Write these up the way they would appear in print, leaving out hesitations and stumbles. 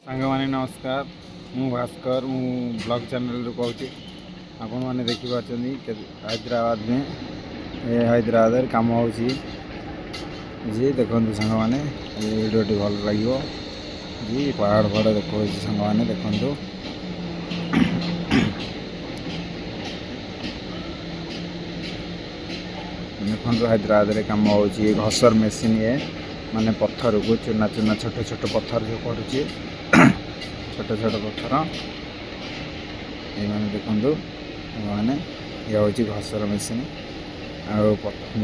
ସାଙ୍ଗମାନେ ନମସ୍କାର। ମୁଁ ଭାସ୍କର, ମୁଁ ବ୍ଲଗ୍ ଚ୍ୟାନେଲରୁ କହୁଛି। ଆପଣମାନେ ଦେଖିପାରୁଛନ୍ତି ହାଇଦ୍ରାବାଦରେ ହାଇଦ୍ରାବାଦରେ କାମ ହେଉଛି ଯେ ଦେଖନ୍ତୁ ସାଙ୍ଗମାନେ, ଏ ଭିଡ଼ିଓଟି ଭଲ ଲାଗିବ ଯେ ପାହାଡ଼ ଫାହାଡ଼ ଦେଖାଉଛି ସାଙ୍ଗମାନେ ଦେଖନ୍ତୁ। ଦେଖନ୍ତୁ ହାଇଦ୍ରାବାଦରେ କାମ ହେଉଛି ଘସର ମେସିନ୍ ମାନେ ପଥରକୁ ଚୁନା ଚୁନା ଛୋଟ ଛୋଟ ପଥର ଯେଉଁ କରୁଛି ଛୋଟ ଛୋଟ ପଥର ଏଇମାନେ ଦେଖନ୍ତୁ ମାନେ ଇଏ ହେଉଛି ଘସର ମେସିନ୍। ଆଉ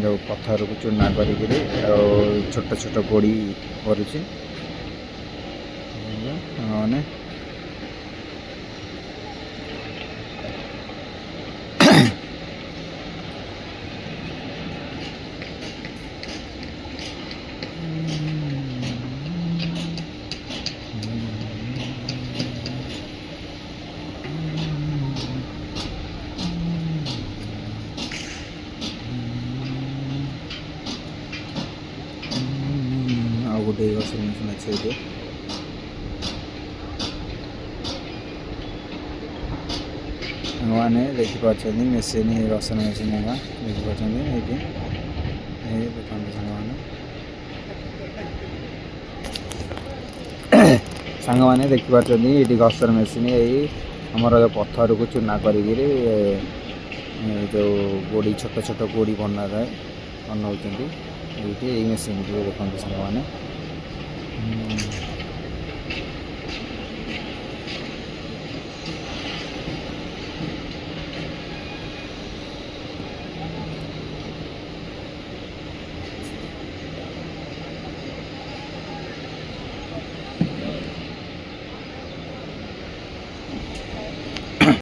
ଯେଉଁ ପଥରକୁ ଚୁନା କରିକିରି ଆଉ ଛୋଟ ଛୋଟ ଗୋଡ଼ି କରୁଛି ମାନେ ଆଉ ଗୋଟେ ଘସର ମେସିନ୍ ଅଛି ଏଇଠି। ସାଙ୍ଗମାନେ ଦେଖିପାରୁଛନ୍ତି ମେସିନ୍ ଘସର ମେସିନ୍ ଏକା ଦେଖିପାରୁଛନ୍ତି ଏଇଠି। ଏଇ ଦେଖନ୍ତୁ ସାଙ୍ଗମାନେ ଦେଖିପାରୁଛନ୍ତି ଏଇଠି ଘସର ମେସିନ୍ ଏଇ ଆମର ପଥରକୁ ଚୁନା କରିକିରି ଯେଉଁ ଗୋଡ଼ି ଛୋଟ ଛୋଟ ଗୋଡ଼ି ବନାଉଛନ୍ତି ଏଇଠି ଏଇ ମେସିନ୍ଟିକୁ ଦେଖନ୍ତୁ ସାଙ୍ଗମାନେ।